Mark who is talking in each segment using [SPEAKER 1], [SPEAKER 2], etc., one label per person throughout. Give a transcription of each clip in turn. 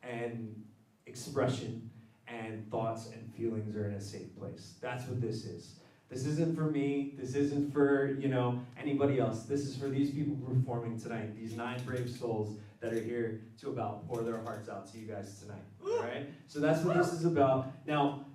[SPEAKER 1] and expression and thoughts and feelings are in a safe place. That's what this is. This isn't for me. This isn't for, anybody else. This is for these people performing tonight, these 9 brave souls that are here to about pour their hearts out to you guys tonight. All right? So that's what this is about. Now,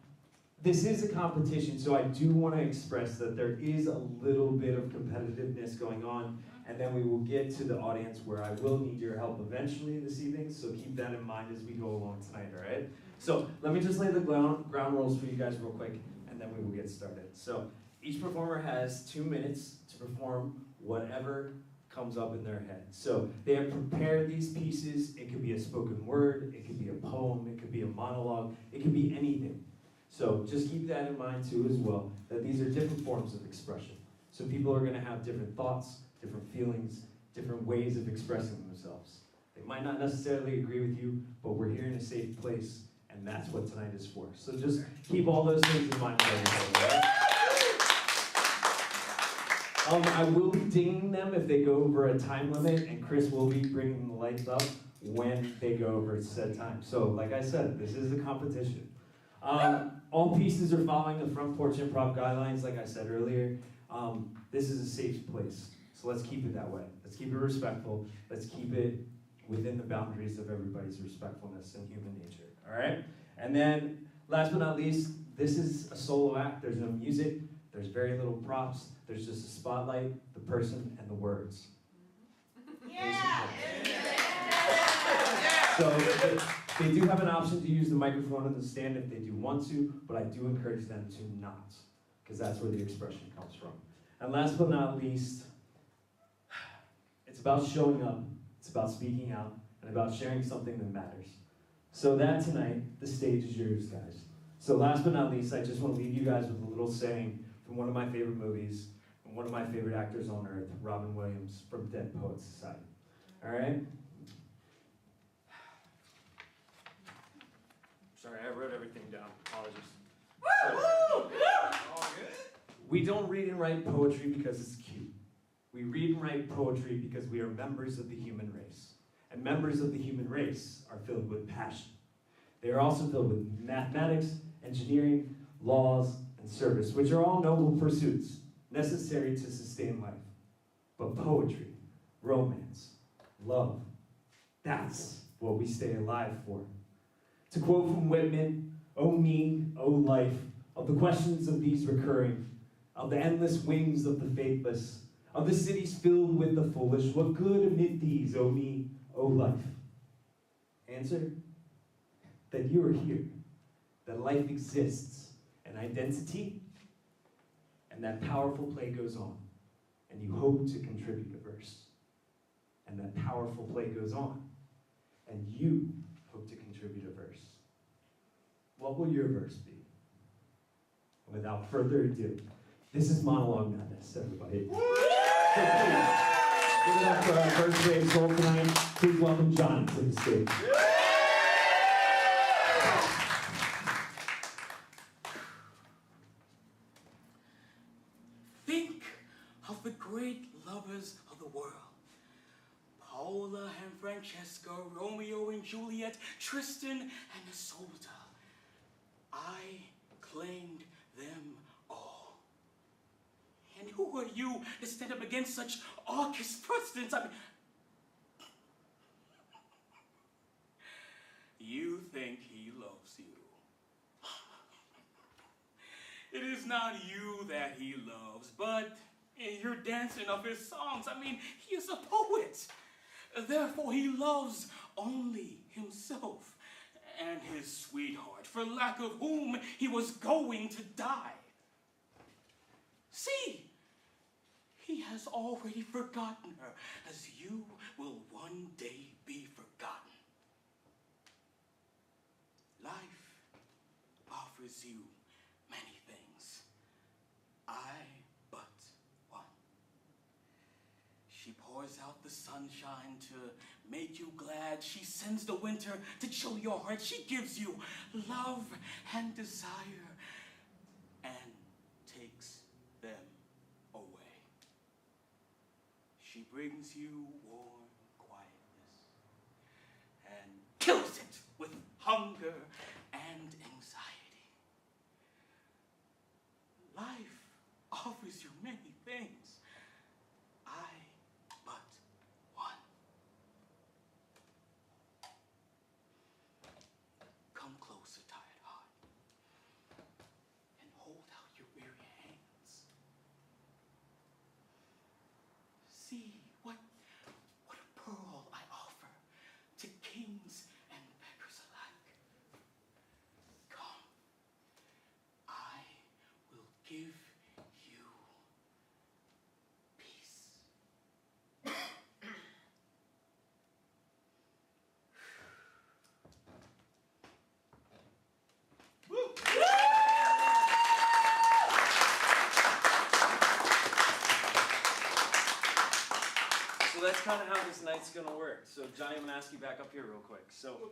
[SPEAKER 1] this is a competition, so I do want to express that there is a little bit of competitiveness going on, and then we will get to the audience where I will need your help eventually this evening, so keep that in mind as we go along tonight, all right? So let me just lay the ground rules for you guys real quick, and then we will get started. So each performer has 2 minutes to perform whatever comes up in their head. So they have prepared these pieces. It could be a spoken word, it could be a poem, it could be a monologue, it could be anything. So just keep that in mind too as well, that these are different forms of expression. So people are going to have different thoughts, different feelings, different ways of expressing themselves. They might not necessarily agree with you, but we're here in a safe place, and that's what tonight is for. So just keep all those things in mind. I will be dinging them if they go over a time limit, and Chris will be bringing the lights up when they go over said time. So like I said, this is a competition. All pieces are following the Front Porch Improv guidelines, like I said earlier. This is a safe place, so let's keep it that way. Let's keep it respectful. Let's keep it within the boundaries of everybody's respectfulness and human nature, all right? And then, last but not least, this is a solo act. There's no music. There's very little props. There's just a spotlight, the person, and the words. Yeah! So they do have an option to use the microphone and the stand if they do want to, but I do encourage them to not, because that's where the expression comes from. And last but not least, it's about showing up, it's about speaking out, and about sharing something that matters. So that tonight, the stage is yours, guys. So last but not least, I just want to leave you guys with a little saying from one of my favorite movies, and one of my favorite actors on earth, Robin Williams from Dead Poets Society. All right? Sorry, I wrote everything down. Apologies. So, we don't read and write poetry because it's cute. We read and write poetry because we are members of the human race. And members of the human race are filled with passion. They are also filled with mathematics, engineering, laws, and service, which are all noble pursuits necessary to sustain life. But poetry, romance, love, that's what we stay alive for. To quote from Whitman, "Oh me, oh life, of the questions of these recurring, of the endless wings of the faithless, of the cities filled with the foolish, what good amid these, oh me, oh life?" Answer, that you are here, that life exists, an identity, and that powerful play goes on, and you hope to contribute a verse. And that powerful play goes on, and you hope to contribute a verse. What will your verse be? And without further ado, this is Monologue Madness, everybody. So please, give it up for our first brave soul tonight. Please welcome Johnny to the stage.
[SPEAKER 2] Think of the great lovers of the world. Paola and Francesca, Romeo and Juliet, Tristan and Isolde. I claimed them all. And who are you to stand up against such august precedents? You think he loves you. It is not you that he loves, but your dancing of his songs. He is a poet. Therefore, he loves only himself and his sweetheart, for lack of whom he was going to die. See, he has already forgotten her, as you will one day be forgotten. Life offers you many things. I but one. She pours out the sunshine to make you glad. She sends the winter to chill your heart. She gives you love and desire and takes them away. She brings you warm quietness and kills it with hunger and anxiety. Life offers you many things. I but one. Come closer, tired heart, and hold out your weary hands. See what a pearl I offer to kings and beggars alike. Come, I will give you peace.
[SPEAKER 1] So that's kind of how this night's going to work. So Johnny, I'm going to ask you back up here real quick. So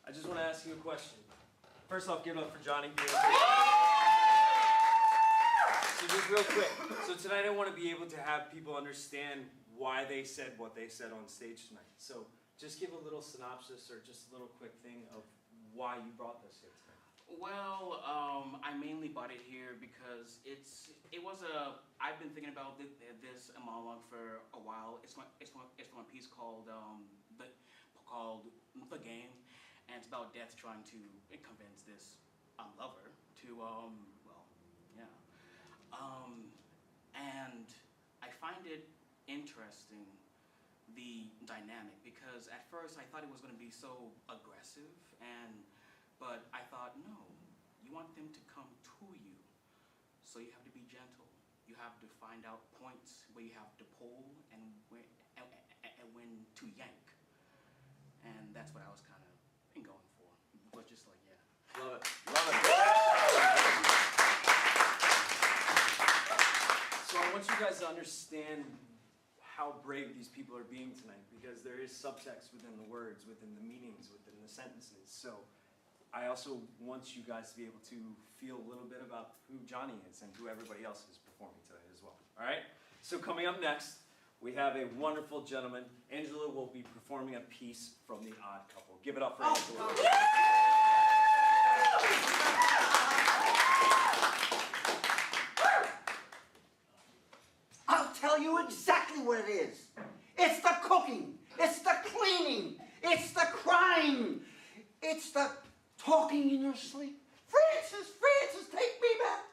[SPEAKER 1] I just want to ask you a question. First off, give it up for Johnny. So just real quick. So tonight I want to be able to have people understand why they said what they said on stage tonight. So just give a little synopsis or just a little quick thing of why you brought this here tonight.
[SPEAKER 2] Well, I mainly bought it here because I've been thinking about this monologue for a while. It's from a piece called The Game, and it's about Death trying to convince this lover to and I find it interesting, the dynamic, because at first I thought it was going to be so aggressive, but I thought, no, you want them to come to you, so you have to be gentle. You have to find out points where you have to pull and when to yank, and that's what I was kind of going for. But just like, yeah.
[SPEAKER 1] Love it. Love it. So I want you guys to understand how brave these people are being tonight, because there is subtext within the words, within the meanings, within the sentences. So I also want you guys to be able to feel a little bit about who Johnny is and who everybody else is performing today as well. All right? So coming up next, we have a wonderful gentleman. Angela will be performing a piece from The Odd Couple. Give it up for Angela.
[SPEAKER 3] I'll tell you exactly what it is. It's the cooking. It's the cleaning. It's the crying. It's the talking in your sleep. Francis, take me back.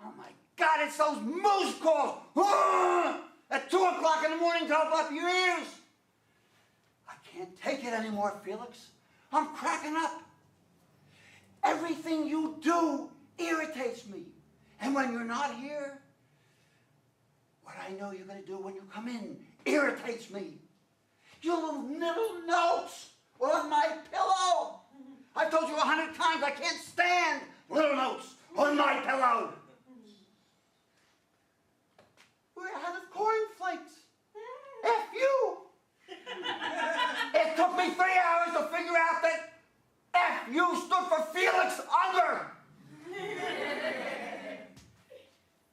[SPEAKER 3] Oh my God, it's those moose calls. At 2 o'clock in the morning to open up your ears. I can't take it anymore, Felix. I'm cracking up. Everything you do irritates me. And when you're not here, what I know you're going to do when you come in irritates me. Your little notes on my pillow. I've told you 100 times I can't stand little notes on my pillow. We're out of cornflakes. F you. It took me 3 hours to figure out that F you stood for Felix Unger.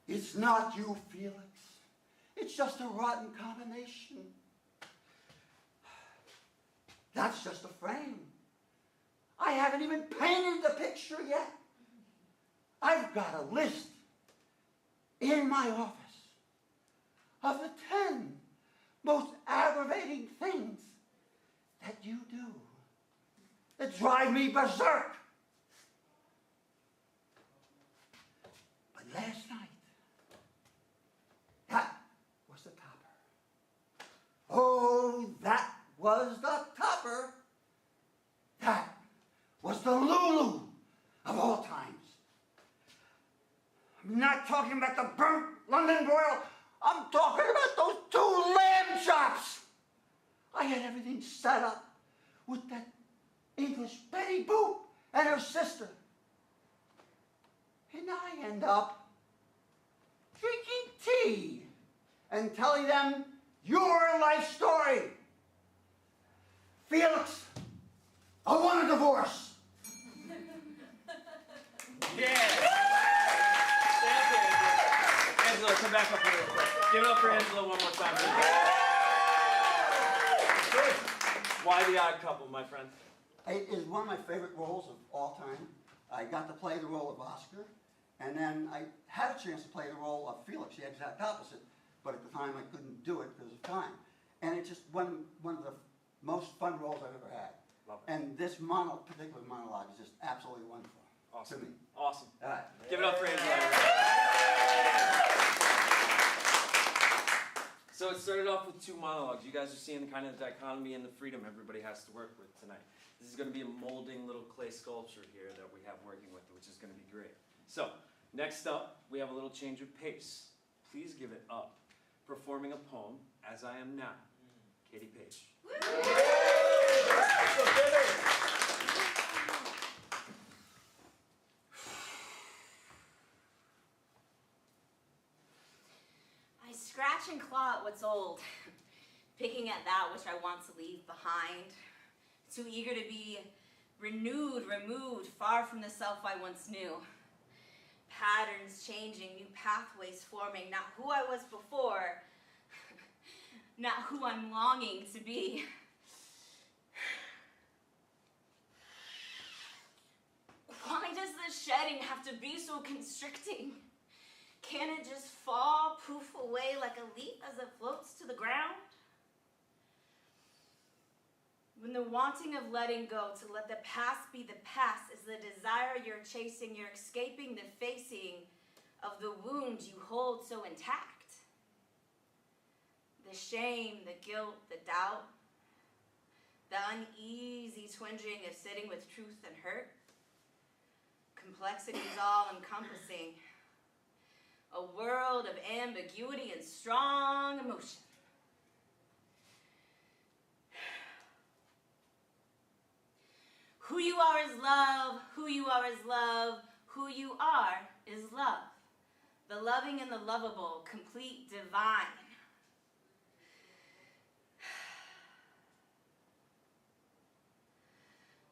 [SPEAKER 3] It's not you, Felix. It's just a rotten combination. That's just a frame. I haven't even painted the picture yet. I've got a list in my office of the 10 most aggravating things that you do that drive me berserk. But last night, that was the topper. Oh, that was the topper. That was the Lulu of all times. I'm not talking about the burnt London broil. I'm talking about those 2 lamb chops. I had everything set up with that English Betty Boop and her sister. And I end up drinking tea and telling them your life story. Felix, I want a divorce.
[SPEAKER 1] Yeah. Angela, come back up here real quick. Give it up for Angela one more time. Good.
[SPEAKER 4] Why the odd couple, my friend?
[SPEAKER 3] It is one of my favorite roles of all time. I got to play the role of Oscar, and then I had a chance to play the role of Felix, the exact opposite, but at the time I couldn't do it because of time. And it's just one of the most fun roles I've ever had.
[SPEAKER 4] Love it.
[SPEAKER 3] And this particular monologue is just absolutely wonderful
[SPEAKER 4] Awesome.
[SPEAKER 3] to me.
[SPEAKER 4] Awesome.
[SPEAKER 3] All right.
[SPEAKER 4] Give it up for Angela. So it started off with 2 monologues. You guys are seeing the kind of dichotomy and the freedom everybody has to work with tonight. This is going to be a molding little clay sculpture here that we have working with, which is going to be great. So, next up, we have a little change of pace. Please give it up. Performing a poem, As I Am Now, Katie Page.
[SPEAKER 5] I scratch and claw at what's old, picking at that which I want to leave behind. Too eager to be renewed, removed, far from the self I once knew. Patterns changing, new pathways forming, not who I was before, not who I'm longing to be. Why does the shedding have to be so constricting? Can it just fall, poof away like a leaf as it floats to the ground? When the wanting of letting go, to let the past be the past, is the desire you're chasing, you're escaping the facing of the wound you hold so intact. The shame, the guilt, the doubt, the uneasy twinging of sitting with truth and hurt. Complexity is all encompassing. A world of ambiguity and strong emotion. Who you are is love, who you are is love, who you are is love. The loving and the lovable, complete, divine.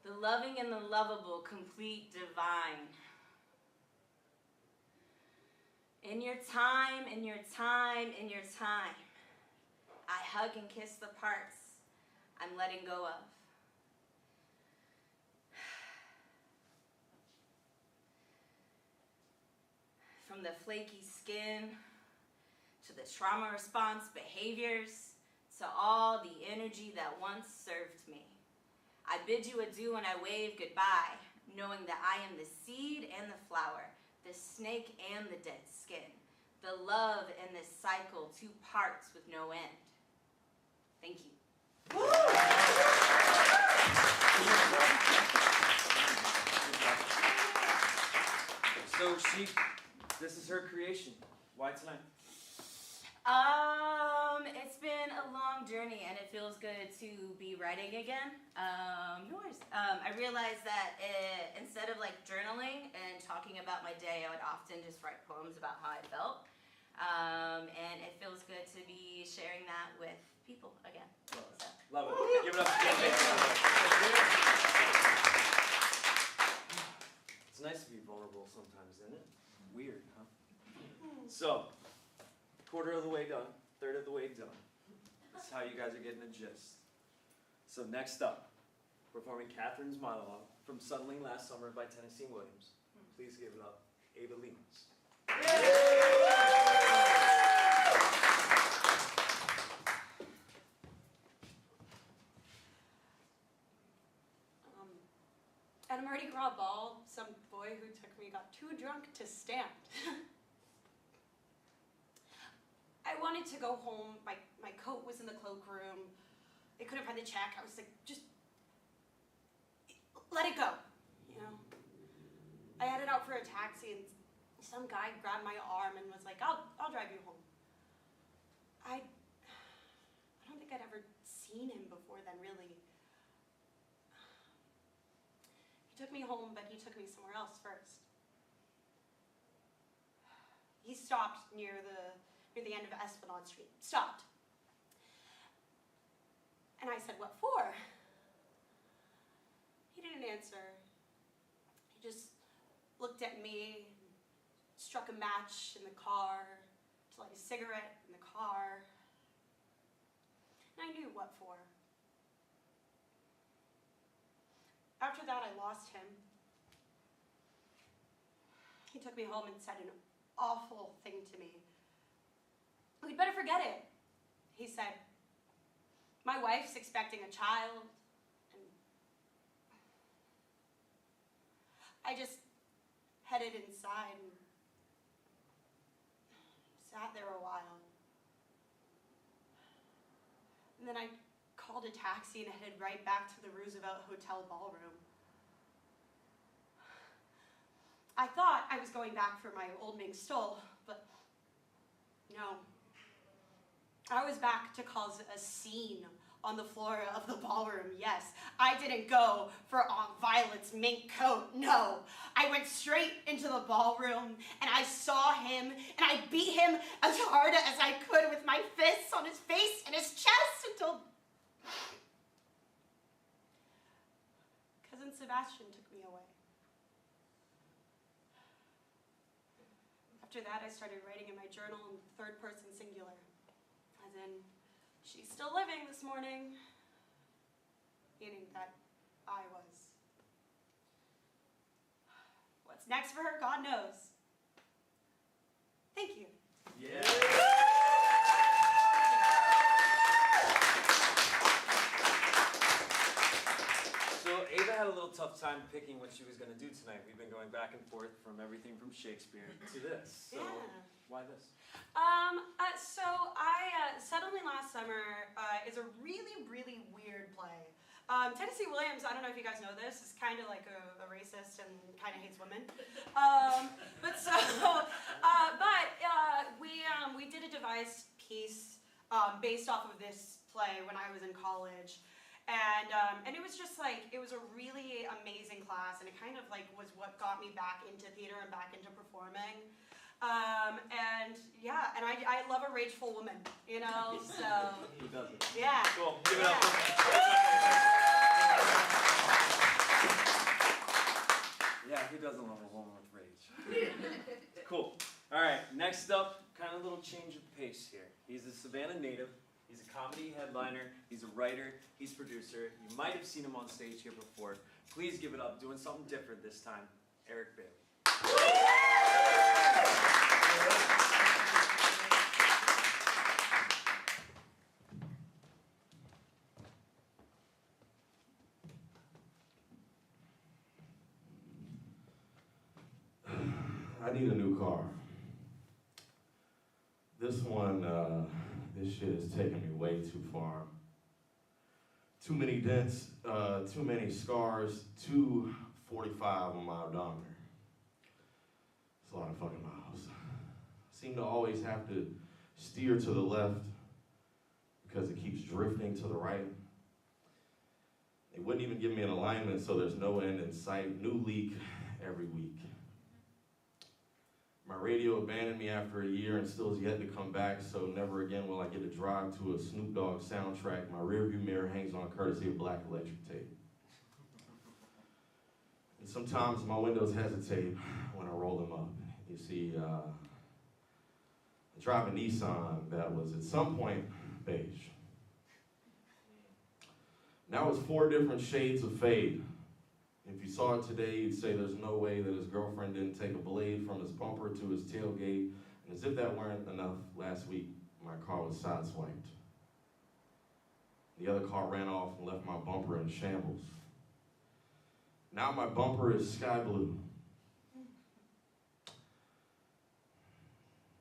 [SPEAKER 5] The loving and the lovable, complete, divine. In your time, in your time, in your time, I hug and kiss the parts I'm letting go of. From the flaky skin, to the trauma response behaviors, to all the energy that once served me. I bid you adieu and I wave goodbye, knowing that I am the seed and the flower, the snake and the dead skin, the love and this cycle, 2 parts with no end. Thank you.
[SPEAKER 4] So this is her creation. Why tonight?
[SPEAKER 5] It's been a long journey and it feels good to be writing again. Yours. I realized that instead of like journaling and talking about my day, I would often just write poems about how I felt. And it feels good to be sharing that with people again. So.
[SPEAKER 4] Love it. Give it up to Jen. It's nice to be vulnerable sometimes, isn't it? Weird, huh? So, quarter of the way done, third of the way done. That's how you guys are getting the gist. So next up, performing Catherine's monologue from Suddenly Last Summer by Tennessee Williams. Please give it up, Ava Lemus.
[SPEAKER 6] At a Mardi Gras ball, some boy who took me got too drunk to stand. I wanted to go home. My coat was in the cloakroom. I couldn't find the check. I was like, just let it go, you know? I headed out for a taxi and some guy grabbed my arm and was like, I'll drive you home. I don't think I'd ever seen him before then, really. He took me home, but he took me somewhere else first. He stopped near the end of Esplanade Street. Stopped. And I said, what for? He didn't answer. He just looked at me, struck a match in the car, to light a cigarette in the car. And I knew what for. After that, I lost him. He took me home and said an awful thing to me. We'd better forget it, he said. My wife's expecting a child, and I just headed inside and sat there a while. And then I called a taxi and headed right back to the Roosevelt Hotel ballroom. I thought I was going back for my old mink stole, but no. I was back to cause a scene on the floor of the ballroom, yes. I didn't go for Aunt Violet's mink coat, no. I went straight into the ballroom, and I saw him, and I beat him as hard as I could with my fists on his face and his chest until Cousin Sebastian took me away. After that, I started writing in my journal in third person singular, as in, she's still living this morning, meaning that I was. What's next for her, God knows. Thank you.
[SPEAKER 4] Yeah. So Ava had a little tough time picking what she was going to do tonight. We've been going back and forth from everything from Shakespeare to this. So why this?
[SPEAKER 6] So I Suddenly Last Summer is a really, really weird play. Tennessee Williams, I don't know if you guys know this, is kind of like a racist and kind of hates women. We did a devised piece based off of this play when I was in college. And it was just like, it was a really amazing class, and it kind of like was what got me back into theater and back into performing. And I love a rageful woman, you know, so.
[SPEAKER 4] Who doesn't?
[SPEAKER 6] Yeah.
[SPEAKER 4] Cool, give it up. Yeah, who doesn't love a woman with rage? Cool. All right, next up, kind of a little change of pace here. He's a Savannah native. He's a comedy headliner. He's a writer. He's a producer. You might have seen him on stage here before. Please give it up, doing something different this time, Eric Bailey.
[SPEAKER 7] I need a new car. This one, this shit is taking me way too far. Too many dents, too many scars, 245 on my odometer. It's a lot of fucking miles. Seem to always have to steer to the left because it keeps drifting to the right. They wouldn't even give me an alignment, so there's no end in sight. New leak every week. My radio abandoned me after a year and still has yet to come back, so never again will I get to drive to a Snoop Dogg soundtrack. My rearview mirror hangs on courtesy of black electric tape. And sometimes my windows hesitate when I roll them up. You see, I drive a Nissan that was at some point beige. Now it's 4 different shades of fade. If you saw it today, you'd say there's no way that his girlfriend didn't take a blade from his bumper to his tailgate. And as if that weren't enough, last week, my car was sideswiped. The other car ran off and left my bumper in shambles. Now my bumper is sky blue.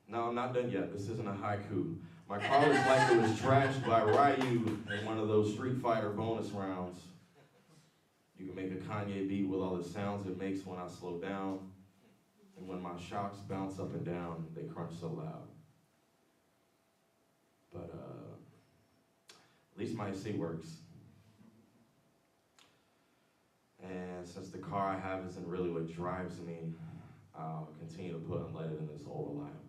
[SPEAKER 7] No, I'm not done yet. This isn't a haiku. My car is like it was trashed by Ryu in one of those Street Fighter bonus rounds. You can make a Kanye beat with all the sounds it makes when I slow down. And when my shocks bounce up and down, they crunch so loud. But at least my AC works. And since the car I have isn't really what drives me, I'll continue to put unleaded in this old reliable.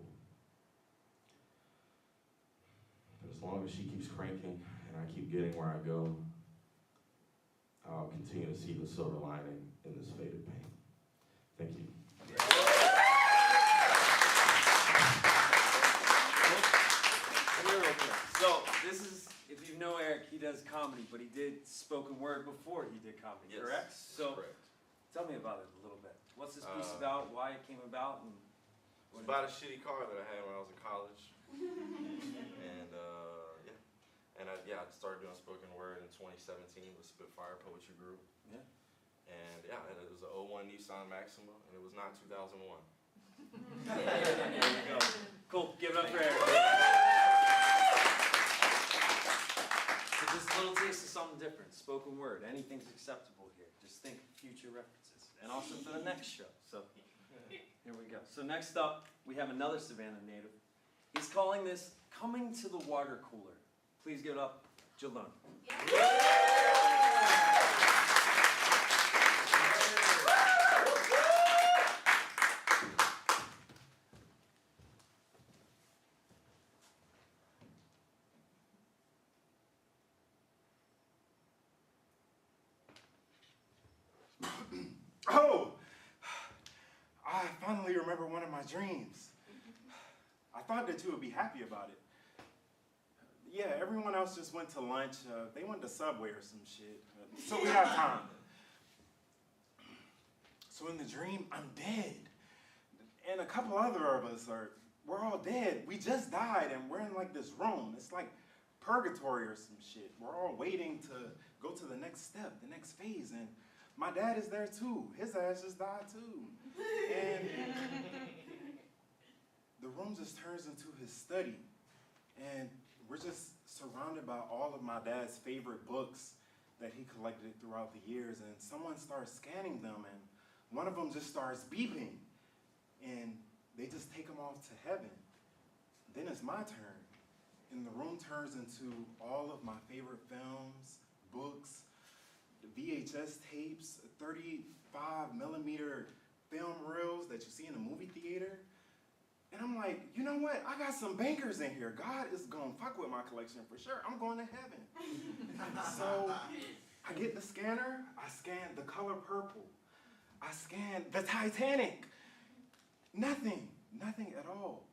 [SPEAKER 7] But as long as she keeps cranking and I keep getting where I go, I'll continue to see the silver lining in this faded paint. Thank you.
[SPEAKER 4] So this is, if you know Eric, he does comedy, but he did spoken word before he did comedy,
[SPEAKER 7] Yes,
[SPEAKER 4] correct? So
[SPEAKER 7] correct.
[SPEAKER 4] tell me about it a little bit. What's this piece
[SPEAKER 7] Uh,
[SPEAKER 4] about? Why it came about? And
[SPEAKER 7] It was about a shitty car that I had when I was in college. And yeah. And I started doing spoken word in 2017 with Spitfire Poetry Group.
[SPEAKER 4] Yeah.
[SPEAKER 7] And yeah, it was an 01 Nissan Maxima, and it was not 2001.
[SPEAKER 4] There you go. Cool. Give it up for Eric. So just a little taste of something different. Spoken word. Anything's acceptable here. Just think future references. And also for the next show. So here we go. So next up, we have another Savannah native. He's calling this Coming to the Water Cooler. Please give it up, Jalon.
[SPEAKER 8] Oh, I finally remember one of my dreams. I thought that you would be happy about it. Yeah, everyone else just went to lunch. They went to Subway or some shit. So we have time. So in the dream, I'm dead. And a couple other of us we're all dead. We just died and we're in like this room. It's like purgatory or some shit. We're all waiting to go to the next step, the next phase. And my dad is there too. His ass just died too. And the room just turns into his study. And we're just surrounded by all of my dad's favorite books that he collected throughout the years. And someone starts scanning them, and one of them just starts beeping. And they just take him off to heaven. Then it's my turn. And the room turns into all of my favorite films, books, the VHS tapes, 35 millimeter film reels that you see in a movie theater. And I'm like, you know what? I got some bankers in here. God is gonna fuck with my collection for sure. I'm going to heaven. So I get the scanner, I scan The Color Purple. I scan the Titanic. Nothing at all.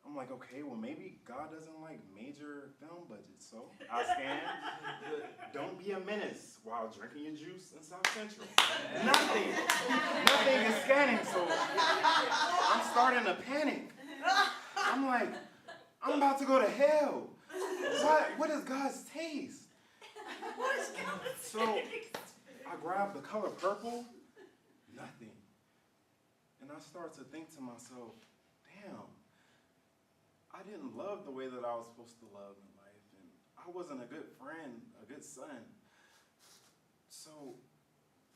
[SPEAKER 8] I'm like, okay, well maybe God doesn't like major film budgets. So I scan Don't Be a Menace while drinking your juice in South Central. Nothing is scanning, so I'm starting to panic. I'm like, I'm about to go to hell. What is God's taste? So I grab The Color Purple, nothing. And I start to think to myself, damn, I didn't love the way that I was supposed to love in life, and I wasn't a good friend, a good son. So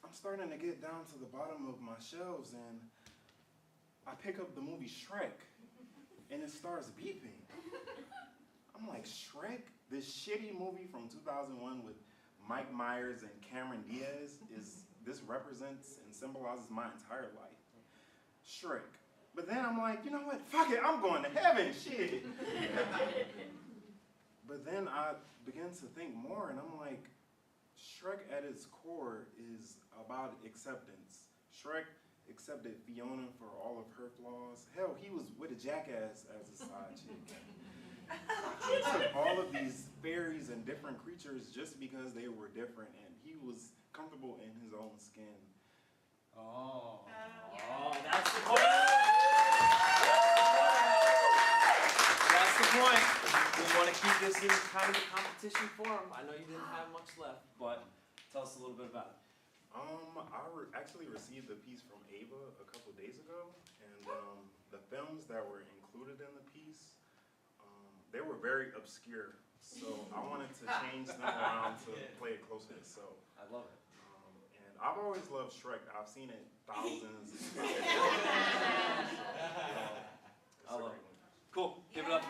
[SPEAKER 8] I'm starting to get down to the bottom of my shelves, and I pick up the movie Shrek, and it starts beeping. I'm like, Shrek? This shitty movie from 2001 with Mike Myers and Cameron Diaz, this represents and symbolizes my entire life. Shrek. But then I'm like, you know what? Fuck it, I'm going to heaven, shit. But then I begin to think more, and I'm like, Shrek at its core is about acceptance. Shrek accepted Fiona for all of her flaws. Hell, he was with a jackass as a side chick. He took all of these fairies and different creatures just because they were different, and he was comfortable in his own skin.
[SPEAKER 4] Oh,
[SPEAKER 5] Yeah.
[SPEAKER 4] that's the point. That's the point. We want to keep this in kind of a competition form. I know you didn't have much left, but tell us a little bit about it.
[SPEAKER 8] I actually received a piece from Ava a couple days ago, and the films that were included in the piece, they were very obscure. So I wanted to change them around to play it closer. So
[SPEAKER 4] I love it.
[SPEAKER 8] and I've always loved Shrek. I've seen it thousands.
[SPEAKER 4] I love it. Cool. Give it up.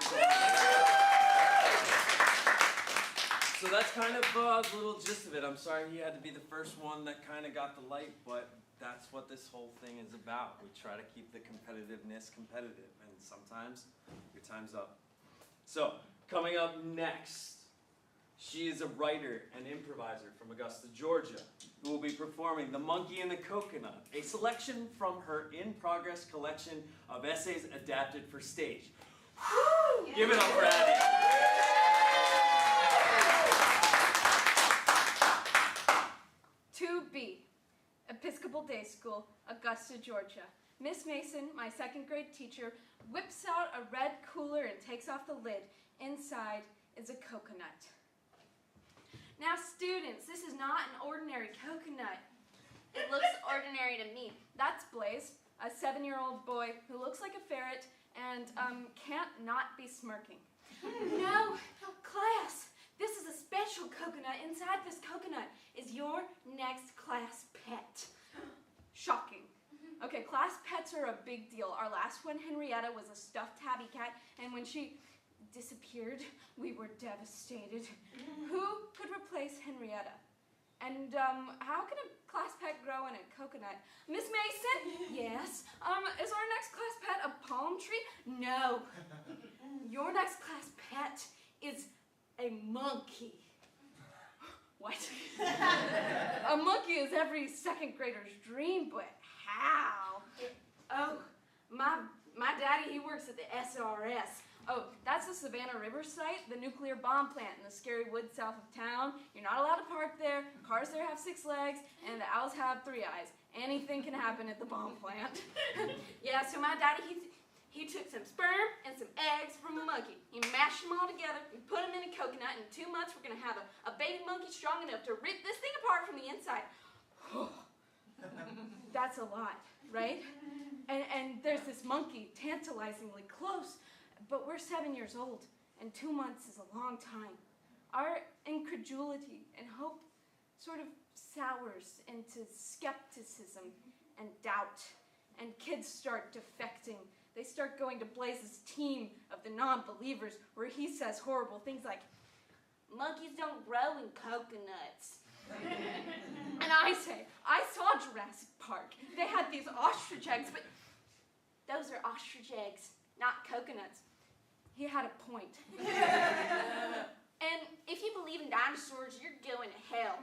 [SPEAKER 4] So that's kind of the little gist of it. I'm sorry he had to be the first one that kind of got the light, but that's what this whole thing is about. We try to keep the competitiveness competitive, and sometimes your time's up. So, coming up next, she is a writer and improviser from Augusta, Georgia, who will be performing The Monkey and the Coconut, a selection from her in-progress collection of essays adapted for stage. Woo! Give it up for Abby.
[SPEAKER 9] Principal Day School, Augusta, Georgia. Miss Mason, my second grade teacher, whips out a red cooler and takes off the lid. Inside is a coconut. Now students, this is not an ordinary coconut.
[SPEAKER 5] It looks ordinary to me.
[SPEAKER 9] That's Blaze, a 7-year-old boy who looks like a ferret and can't not be smirking. No, class, this is a special coconut. Inside this coconut is your next class pet. Shocking. Okay, class pets are a big deal. Our last one, Henrietta, was a stuffed tabby cat, and when she disappeared, we were devastated. Who could replace Henrietta? And how can a class pet grow in a coconut? Miss Mason? Yes. Is our next class pet a palm tree? No. Your next class pet is a monkey. What? A monkey is every second grader's dream, but how? Oh, my daddy, he works at the SRS. Oh, that's the Savannah River site, the nuclear bomb plant in the scary woods south of town. You're not allowed to park there. Cars there have 6 legs, and the owls have 3 eyes. Anything can happen at the bomb plant. Yeah, so my daddy, he took some sperm and some eggs from a monkey. He mashed them all together and put them in a coconut. In 2 months, we're going to have a baby monkey strong enough to rip this thing apart from the inside. That's a lot, right? And there's this monkey, tantalizingly close. But we're 7 years old, and 2 months is a long time. Our incredulity and hope sort of sours into skepticism and doubt, and kids start defecting. They start going to Blaze's team of the non-believers, where he says horrible things like,
[SPEAKER 5] monkeys don't grow in coconuts.
[SPEAKER 9] and I say, I saw Jurassic Park. They had these ostrich eggs, but
[SPEAKER 5] Those are ostrich eggs, not coconuts.
[SPEAKER 9] he had a point.
[SPEAKER 5] And if you believe in dinosaurs, you're going to hell.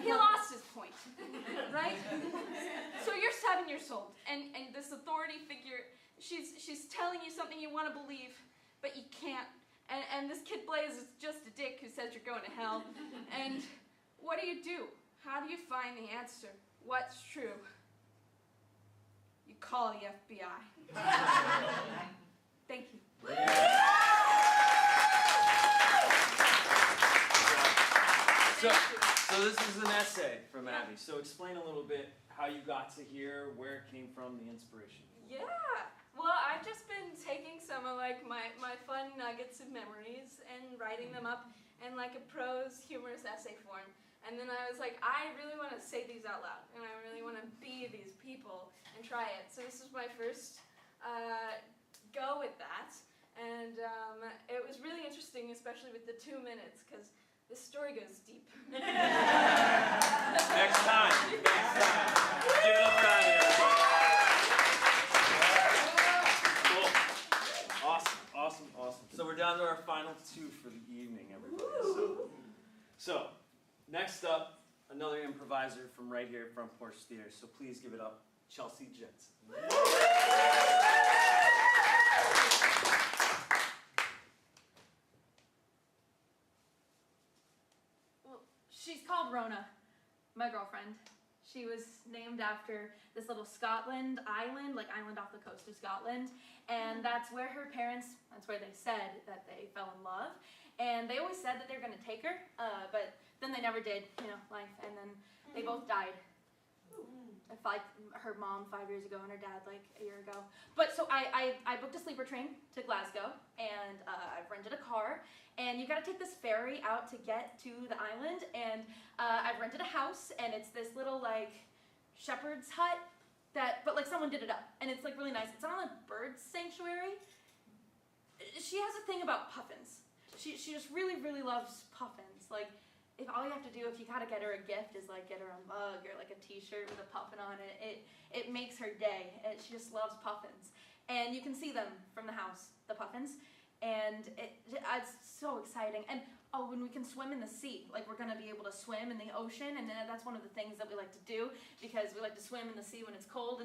[SPEAKER 9] He lost his point, right? So you're 7 years old, and this authority figure, she's telling you something you want to believe, but you can't. And this kid Blaze is just a dick who says you're going to hell. And what do? How do you find the answer? What's true? You call the FBI. Thank you.
[SPEAKER 4] So this is an essay from Abby. So explain a little bit how you got to here, where it came from, the inspiration.
[SPEAKER 9] Yeah. Well, I've just been taking some of my fun nuggets of memories and writing them up in like a prose, humorous essay form. And then I was like, I really want to say these out loud, and I really want to be these people and try it. So this is my first go with that. And it was really interesting, especially with the 2 minutes, because this story goes deep.
[SPEAKER 4] Next time. Give it up for Abby. Awesome. So we're down to our final 2 for the evening, everybody. So next up, another improviser from right here at Front Porch Theater. So please give it up, Chelsea Jensen.
[SPEAKER 10] She's called Rona, my girlfriend. She was named after this little Scotland island, like island off the coast of Scotland. And that's where her parents, that's where they said that they fell in love. And they always said that they were going to take her, but then they never did, life. And then they both died. Like her mom 5 years ago and her dad like a year ago. But so I booked a sleeper train to Glasgow, and I've rented a car, and you gotta take this ferry out to get to the island, and I've rented a house, and it's this little like shepherd's hut but like someone did it up, and it's like really nice. It's on a bird sanctuary. She has a thing about puffins. She just really, really loves puffins. Like, if all you have to do, if you gotta get her a gift, is like get her a mug or like a t-shirt with a puffin on it. It makes her day. She just loves puffins. And you can see them from the house, the puffins. And it's so exciting. And when we can swim in the sea, like we're gonna be able to swim in the ocean, and that's one of the things that we like to do, because we like to swim in the sea when it's cold,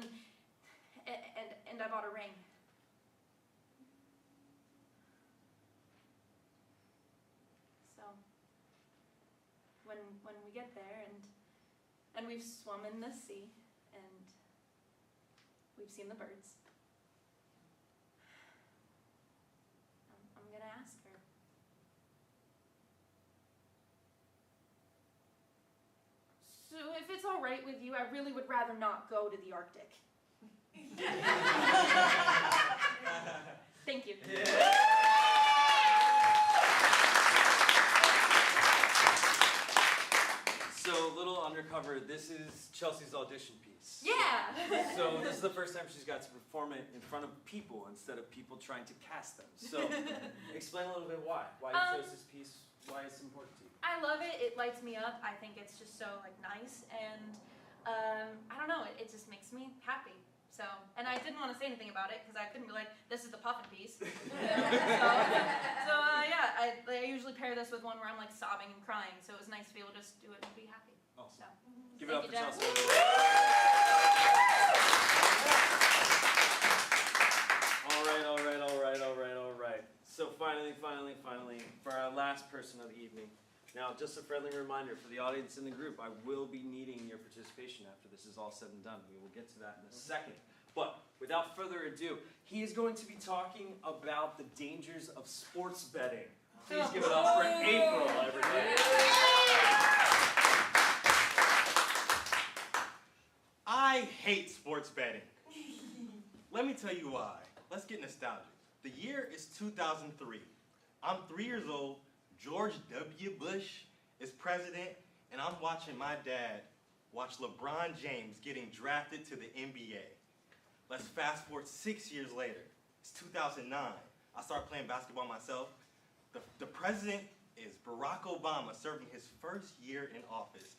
[SPEAKER 10] and I bought a ring. So when we get there, and we've swum in the sea, and we've seen the birds. I'm gonna ask her. So if it's all right with you, I really would rather not go to the Arctic. Thank you.
[SPEAKER 4] So, little undercover, this is Chelsea's audition piece.
[SPEAKER 10] Yeah!
[SPEAKER 4] So this is the first time she's got to perform it in front of people instead of people trying to cast them. So explain a little bit why you chose this piece, why it's important to you.
[SPEAKER 10] I love it. It lights me up. I think it's just so nice, and I don't know. It just makes me happy. So, and I didn't want to say anything about it because I couldn't be like, this is the puffin piece. Yeah, I usually pair this with one where I'm sobbing and crying. So it was nice to be able to just do it and be happy.
[SPEAKER 4] Awesome.
[SPEAKER 10] So,
[SPEAKER 4] Give it up for Chelsea. All right. So finally, for our last person of the evening. Now, just a friendly reminder for the audience in the group, I will be needing your participation after this is all said and done. We will get to that in a second. But without further ado, he is going to be talking about the dangers of sports betting. Please give it up for April, everybody.
[SPEAKER 11] I hate sports betting. Let me tell you why. Let's get nostalgic. The year is 2003. I'm 3 years old. George W. Bush is president, and I'm watching my dad watch LeBron James getting drafted to the NBA. Let's fast forward 6 years later. It's 2009. I start playing basketball myself. The president is Barack Obama, serving his first year in office.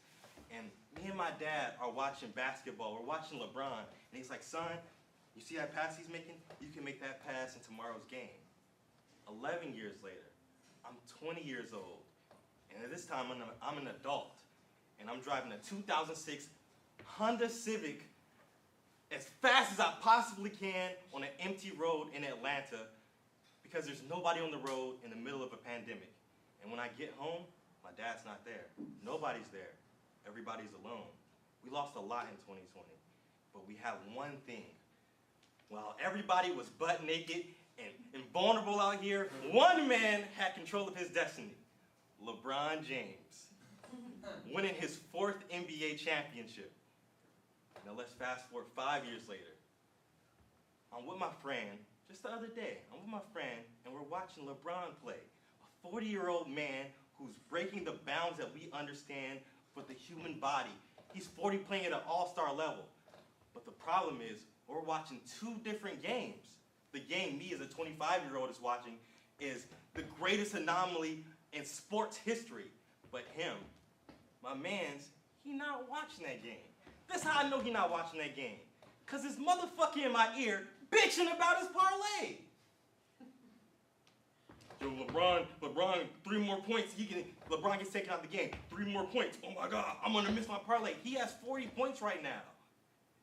[SPEAKER 11] And me and my dad are watching basketball. We're watching LeBron, and he's like, son, you see that pass he's making? You can make that pass in tomorrow's game. 11 years later, I'm 20 years old, and at this time I'm an adult, and I'm driving a 2006 Honda Civic as fast as I possibly can on an empty road in Atlanta because there's nobody on the road in the middle of a pandemic. And when I get home, my dad's not there. Nobody's there. Everybody's alone. We lost a lot in 2020, but we have one thing. While everybody was butt naked and vulnerable out here, one man had control of his destiny. LeBron James, winning his 4th NBA championship. Now let's fast forward 5 years later. I'm with my friend, just the other day, and we're watching LeBron play. A 40-year-old man who's breaking the bounds that we understand for the human body. He's 40 playing at an all-star level. But the problem is, we're watching 2 different games. The game me as a 25-year-old is watching is the greatest anomaly in sports history. But him, my man's, he not watching that game. That's how I know he not watching that game. Cause this motherfucker in my ear bitching about his parlay. Yo, LeBron, 3 more points. LeBron gets taken out of the game. 3 more points. Oh my God, I'm gonna miss my parlay. He has 40 points right now.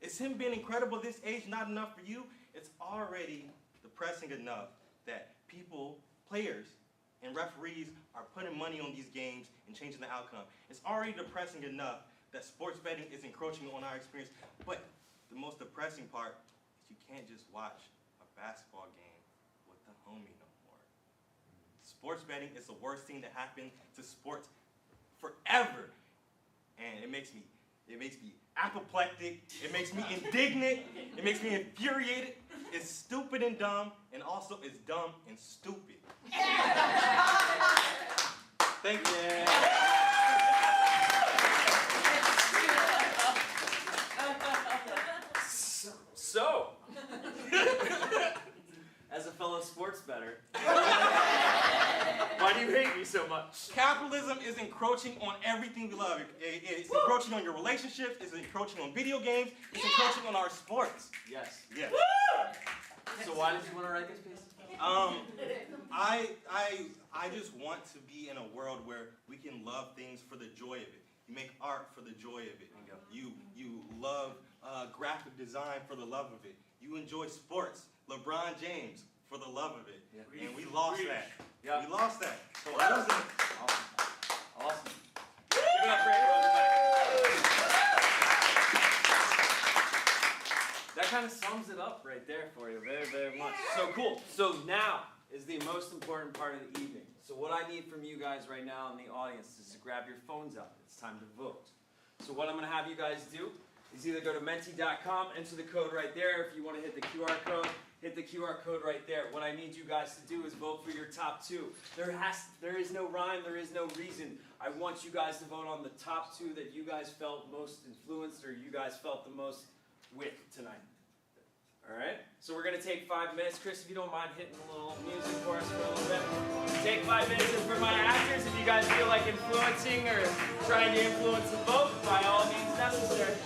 [SPEAKER 11] Is him being incredible at this age not enough for you? It's already depressing enough that people, players, and referees are putting money on these games and changing the outcome. It's already depressing enough that sports betting is encroaching on our experience. But the most depressing part is you can't just watch a basketball game with the homie no more. Sports betting is the worst thing that happened to sports forever. And it makes me apoplectic, it makes me indignant, it makes me infuriated. It's stupid and dumb, and also it's dumb and stupid. Thank you.
[SPEAKER 4] So, as a fellow sports bettor, why do you hate me so much?
[SPEAKER 11] Capitalism is encroaching on everything we love. It's encroaching on your relationships, it's encroaching on video games, it's encroaching on our sports.
[SPEAKER 4] Yes.
[SPEAKER 11] Yes.
[SPEAKER 4] So why did you want to write this piece?
[SPEAKER 11] I just want to be in a world where we can love things for the joy of it. You make art for the joy of it. You love graphic design for the love of it. You enjoy sports, LeBron James, for the love of it. Yeah. And we lost that.
[SPEAKER 4] Yeah.
[SPEAKER 11] We lost that. So
[SPEAKER 4] awesome. Give it up for everyone. kind of sums it up right there for you, very, very much. So cool. So now is the most important part of the evening. So what I need from you guys right now in the audience is to grab your phones out. It's time to vote. So what I'm going to have you guys do is either go to menti.com, enter the code right there. If you want to hit the QR code, hit the QR code right there. What I need you guys to do is vote for your top two. There is no rhyme, there is no reason. I want you guys to vote on the top two that you guys felt most influenced or you guys felt the most with tonight. All right? So we're going to take 5 minutes. Chris, if you don't mind hitting a little music for us for a little bit. Take 5 minutes. And for my actors, if you guys feel like influencing or trying to influence the vote, by all means necessary.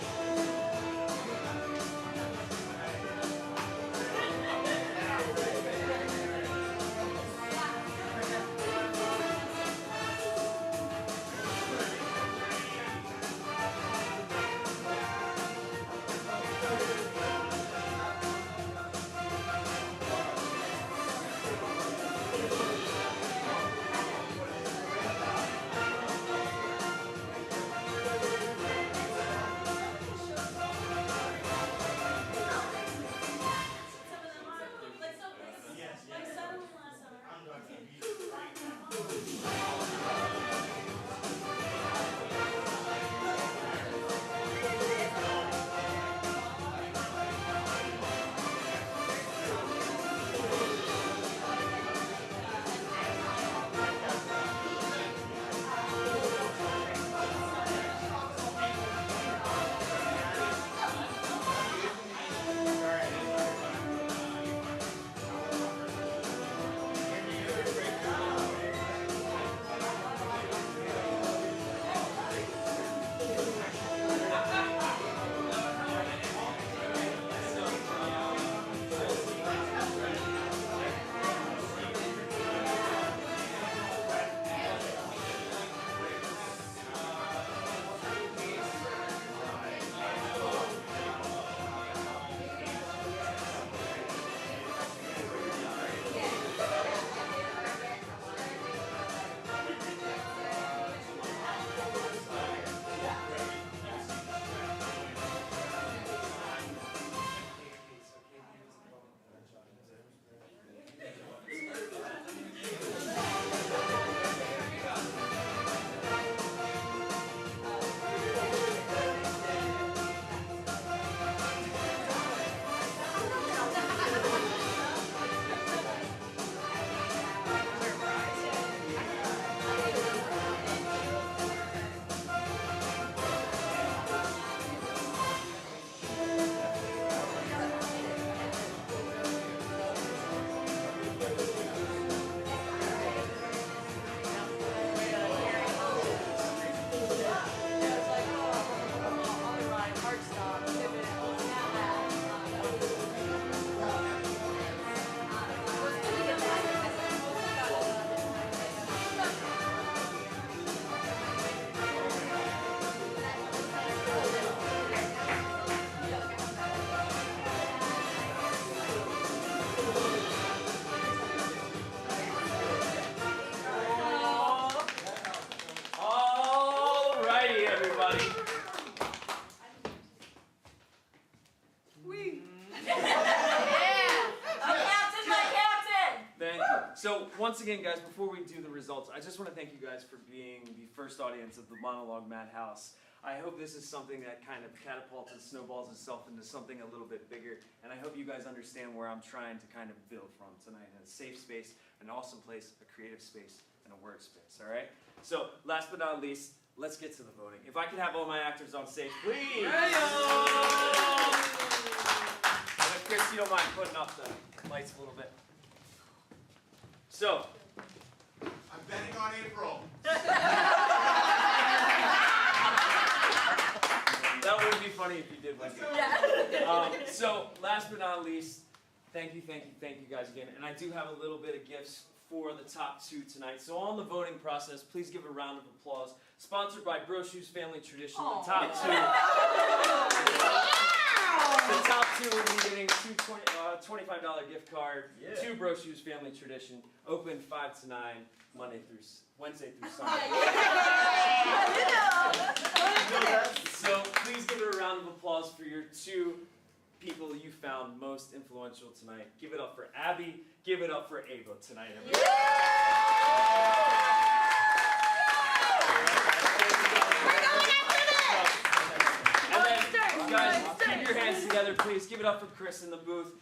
[SPEAKER 4] So once again, guys, before we do the results, I just want to thank you guys for being the first audience of the Monologue Madhouse. I hope this is something that kind of catapults and snowballs itself into something a little bit bigger, and I hope you guys understand where I'm trying to kind of build from tonight. A safe space, an awesome place, a creative space, and a word space, all right? So last but not least, let's get to the voting. If I could have all my actors on stage, please! And if Chris, you don't mind putting up the lights a little bit. So,
[SPEAKER 12] I'm betting on April.
[SPEAKER 4] That would be funny if you did win. So, last but not least, thank you guys again. And I do have a little bit of gifts for the top two tonight. So on the voting process, please give a round of applause. Sponsored by Bro Shoes Family Tradition, the top two. The top two will be getting $25 gift card to Bro Shoes Family Tradition, open 5 to 9, Wednesday through Sunday. So please give it a round of applause for your two people you found most influential tonight. Give it up for Abby. Give it up for Ava tonight, everybody. And then, guys, keep your hands together, please. Give it up for Chris in the booth.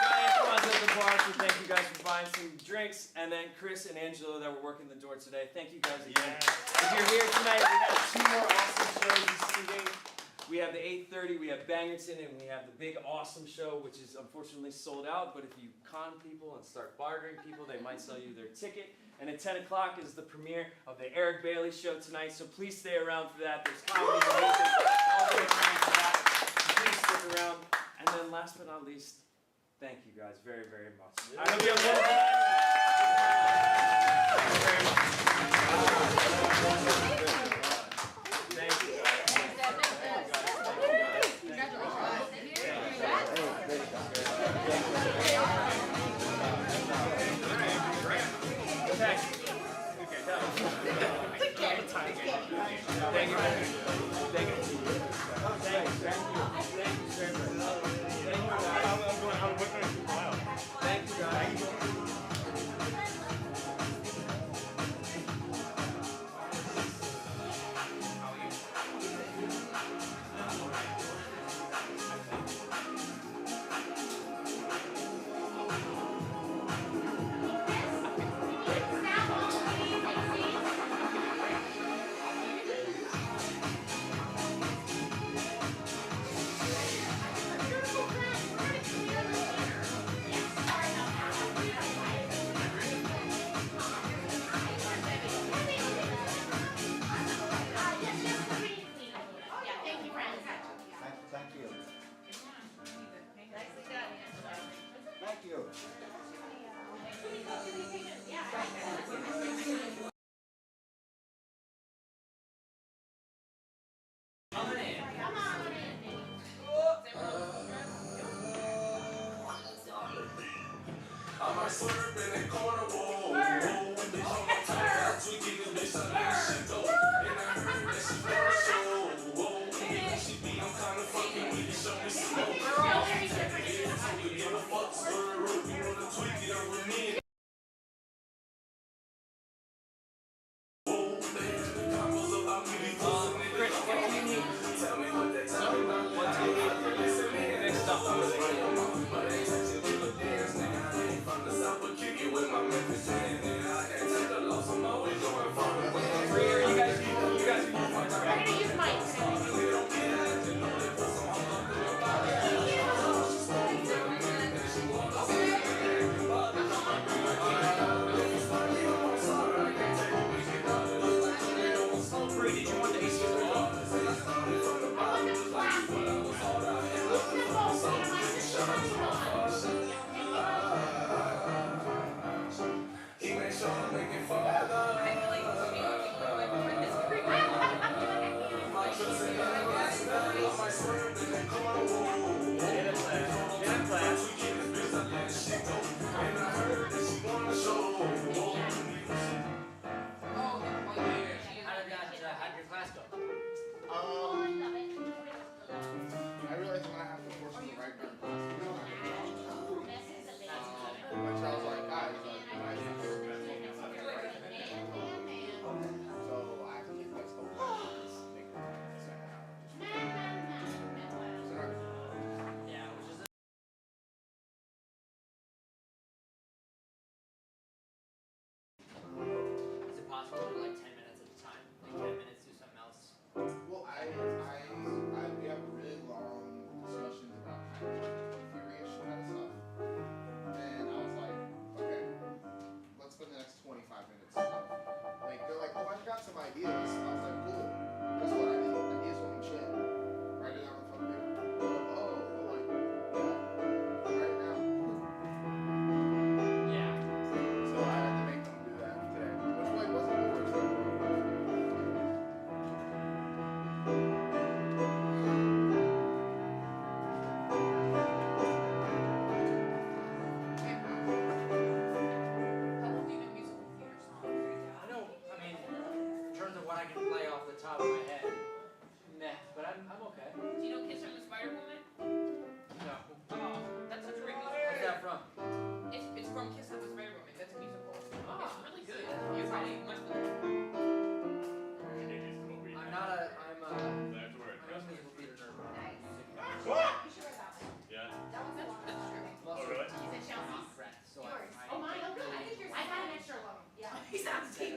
[SPEAKER 4] Giant applause at the bar, so thank you guys for buying some drinks. And then Chris and Angelo that were working the door today. Thank you guys again. If you're here tonight, we have 2 more awesome shows this evening. We have the 8:30, we have Bangerton, and we have the big awesome show, which is unfortunately sold out. But if you con people and start bartering people, they might sell you their ticket. And at 10 o'clock is the premiere of the Eric Bailey show tonight, so please stay around for that. There's comedy, music, all the way around for that. So please stick around. And then last but not least, thank you guys very, very much. I hope you have a wonderful night. Thank you very much. Thank you. Are you guys
[SPEAKER 6] sounds TV.